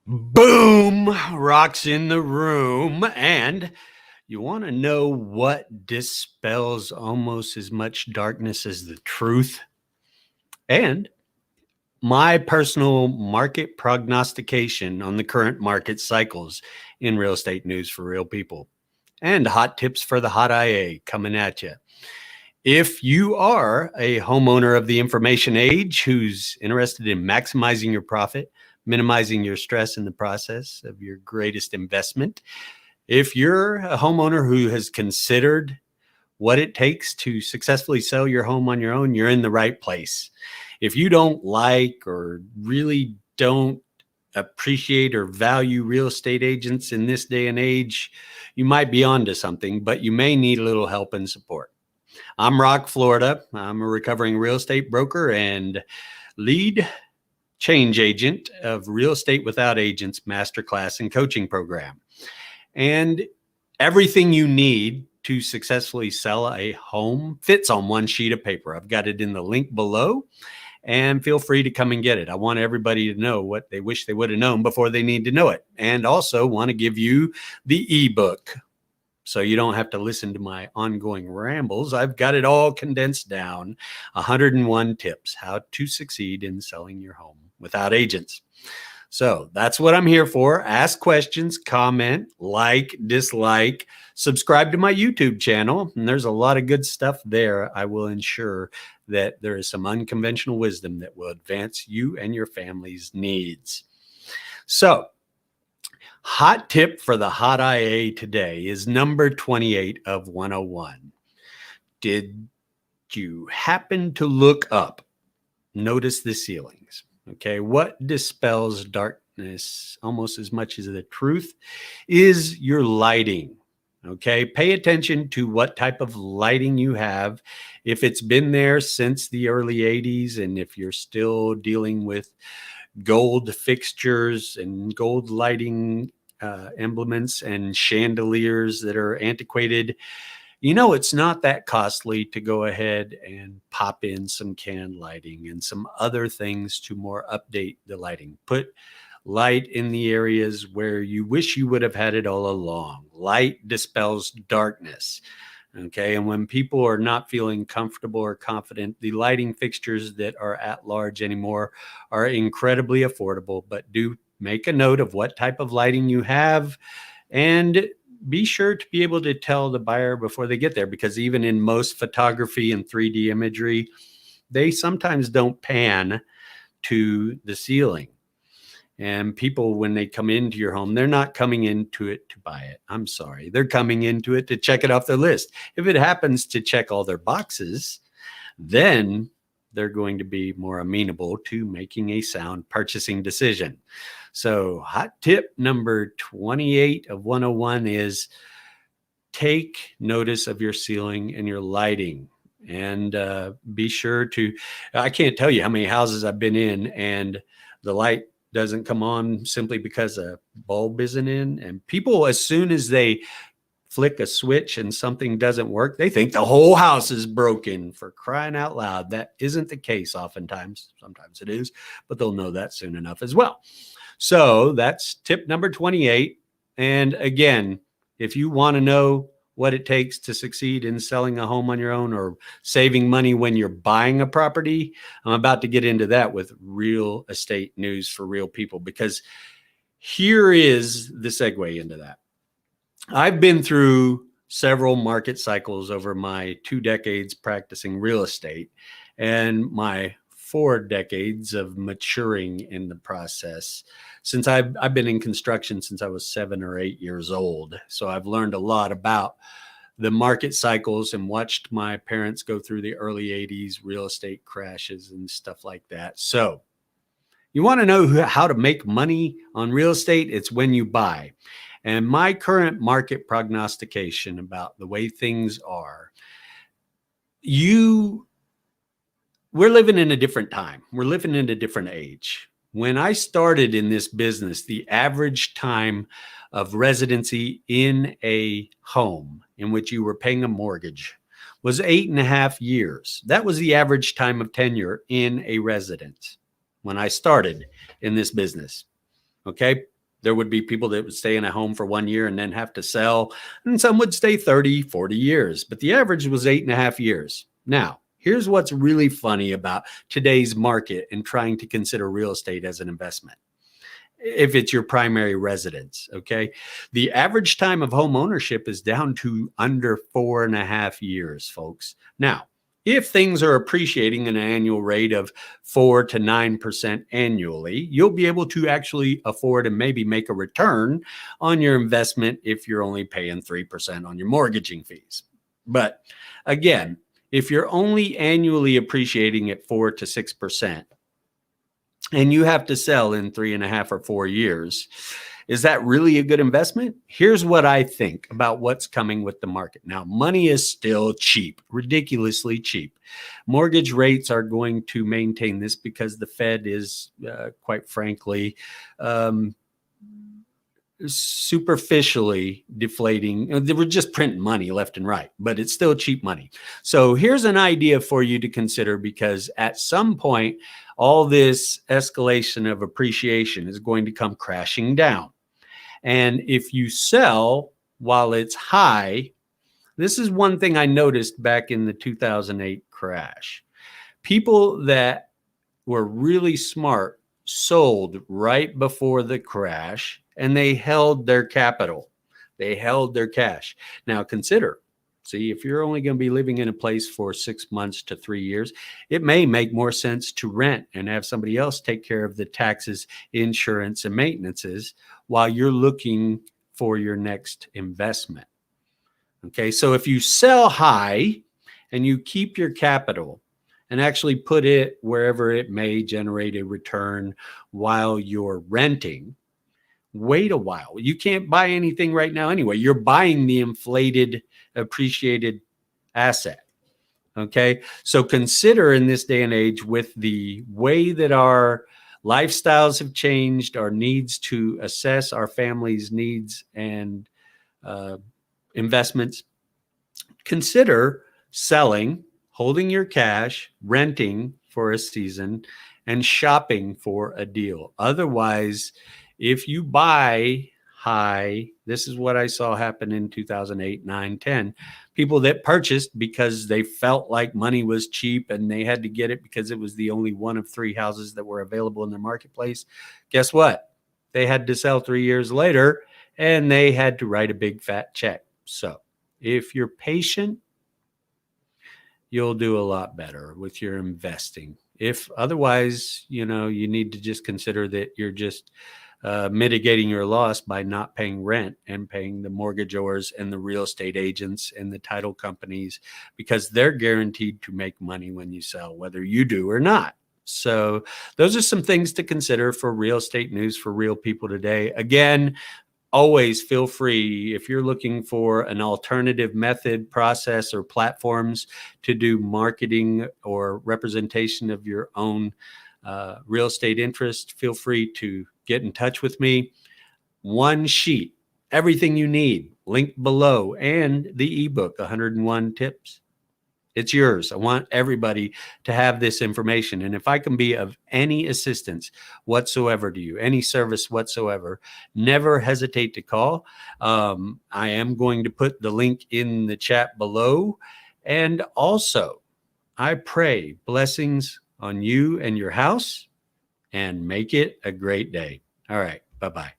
Boom! Rocks in the room. And you want to know what dispels almost as much darkness as the truth? And my personal market prognostication on the current market cycles in real estate news for real people. And hot tips for the hot IA coming at you. If you are a homeowner of the information age who's interested in maximizing your profit, minimizing your stress in the process of your greatest investment, if you're a homeowner who has considered what it takes to successfully sell your home on your own, you're in the right place. If you don't like or really don't appreciate or value real estate agents in this day and age, you might be onto something, but you may need a little help and support. I'm Rock, Florida. I'm a recovering real estate broker and lead change agent of Real Estate Without Agents Masterclass and Coaching Program. And everything you need to successfully sell a home fits on one sheet of paper. I've got it in the link below, and feel free to come and get it. I want everybody to know what they wish they would have known before they need to know it. And also want to give you the ebook, so you don't have to listen to my ongoing rambles. I've got it all condensed down. 101 tips how to succeed in selling your home without agents. So that's what I'm here for. Ask questions, comment, like, dislike, subscribe to my YouTube channel. And there's a lot of good stuff there. I will ensure that there is some unconventional wisdom that will advance you and your family's needs. So, hot tip for the hot IA today is number 28 of 101. Did you happen to look up? Notice the ceilings. Okay, what dispels darkness almost as much as the truth is your lighting. Okay, pay attention to what type of lighting you have. If it's been there since the early 80s, and if you're still dealing with gold fixtures and gold lighting emblems and chandeliers that are antiquated, it's not that costly to go ahead and pop in some can lighting and some other things to more update the lighting. Put light in the areas where you wish you would have had it all along. Light dispels darkness. Okay, and when people are not feeling comfortable or confident, the lighting fixtures that are at large anymore are incredibly affordable, but do make a note of what type of lighting you have, and be sure to be able to tell the buyer before they get there, because even in most photography and 3D imagery, they sometimes don't pan to the ceiling. And people, when they come into your home, they're not coming into it to buy it. I'm sorry. They're coming into it to check it off their list. If it happens to check all their boxes, then they're going to be more amenable to making a sound purchasing decision. So hot tip number 28 of 101 is take notice of your ceiling and your lighting. And be sure to, I can't tell you how many houses I've been in and the light doesn't come on simply because a bulb isn't in. And people, as soon as they flick a switch and something doesn't work, they think the whole house is broken. For crying out loud, that isn't the case oftentimes. Sometimes it is, but they'll know that soon enough as well. So that's tip number 28. And again, if you want to know what it takes to succeed in selling a home on your own or saving money when you're buying a property, I'm about to get into that with real estate news for real people, because here is the segue into that. I've been through several market cycles over my 2 decades practicing real estate and my 4 decades of maturing in the process. Since I've been in construction since I was 7 or 8 years old. So I've learned a lot about the market cycles and watched my parents go through the early 80s real estate crashes and stuff like that. So you want to know how to make money on real estate? It's when you buy. And my current market prognostication about the way things are, we're living in a different time. We're living in a different age. When I started in this business, the average time of residency in a home in which you were paying a mortgage was 8.5 years. That was the average time of tenure in a residence when I started in this business. Okay. There would be people that would stay in a home for 1 year and then have to sell, and some would stay 30, 40 years, but the average was 8.5 years. Now, here's what's really funny about today's market and trying to consider real estate as an investment. If it's your primary residence, okay? The average time of home ownership is down to under 4.5 years, folks. Now, if things are appreciating at an annual rate of 4 to 9% annually, you'll be able to actually afford and maybe make a return on your investment if you're only paying 3% on your mortgaging fees. But again, if you're only annually appreciating at 4 to 6%, and you have to sell in 3.5 or 4 years, is that really a good investment? Here's what I think about what's coming with the market. Now, money is still cheap, ridiculously cheap. Mortgage rates are going to maintain this because the Fed is, quite frankly, superficially deflating. They were just printing money left and right, but it's still cheap money. So here's an idea for you to consider, because at some point, all this escalation of appreciation is going to come crashing down. And if you sell while it's high, this is one thing I noticed back in the 2008 crash. People that were really smart sold right before the crash, and they held their capital. They held their cash. Now consider, see, if you're only going to be living in a place for 6 months to 3 years, it may make more sense to rent and have somebody else take care of the taxes, insurance, and maintenances while you're looking for your next investment. Okay, so if you sell high and you keep your capital and actually put it wherever it may generate a return while you're renting, wait a while. You can't buy anything right now anyway. You're buying the inflated, appreciated asset. Okay. So consider, in this day and age, with the way that our lifestyles have changed, our needs to assess our family's needs and investments, consider selling, holding your cash, renting for a season, and shopping for a deal. Otherwise, if you buy high, this is what I saw happen in 2008, 9, 10. People that purchased because they felt like money was cheap and they had to get it because it was the only one of 3 houses that were available in their marketplace. Guess what? They had to sell 3 years later, and they had to write a big fat check. So if you're patient, you'll do a lot better with your investing. If otherwise, you need to just consider that you're just mitigating your loss by not paying rent and paying the mortgagors and the real estate agents and the title companies, because they're guaranteed to make money when you sell, whether you do or not. So those are some things to consider for real estate news for real people today. Again, always feel free, if you're looking for an alternative method, process, or platforms to do marketing or representation of your own real estate interest, feel free to get in touch with me. One sheet, everything you need, link below, and the ebook, 101 Tips. It's yours. I want everybody to have this information. And if I can be of any assistance whatsoever to you, any service whatsoever, never hesitate to call. I am going to put the link in the chat below. And also, I pray blessings on you and your house, and make it a great day. All right. Bye-bye.